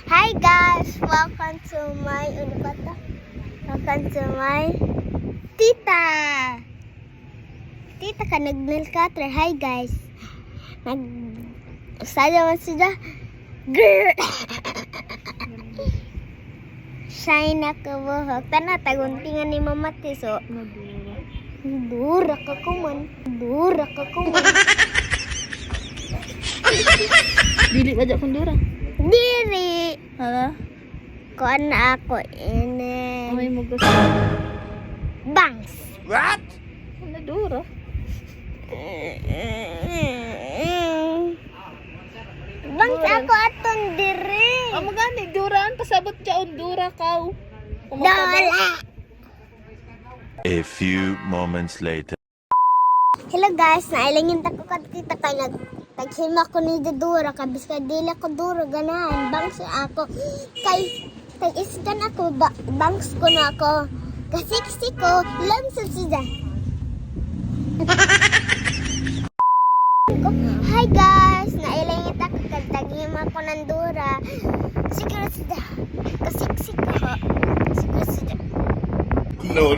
Hi guys! Welcome to my, ano ba to? Welcome to my tita! Tita ka, nag-nail cutter. Hi guys! Sada man sila. Grrr! Shine na ka buhok. Tana, taguntingan ni Mama Tiso. Dura ka kuman. Dura ka kuman. Dili ba dyan kundura? Diri! Ha? Kuan na ako ini. May mo gusto. Bangs! What? Ano dura? Bangs ako aton diri. Amo gani duraan pasabot dyan dura kaw. Dala! A few moments later. Hello guys, nailangin ta ko kita kay taghima ko ni Dura kabis ka dili ko dura ganahan bangs ako kay iskan ako bangs ko na ako kasi ko langsung sida. Hi guys, nailangin ta ko kay taghima ko ng Dura. Siguro sida. Kasi ko. Siguro sida. No.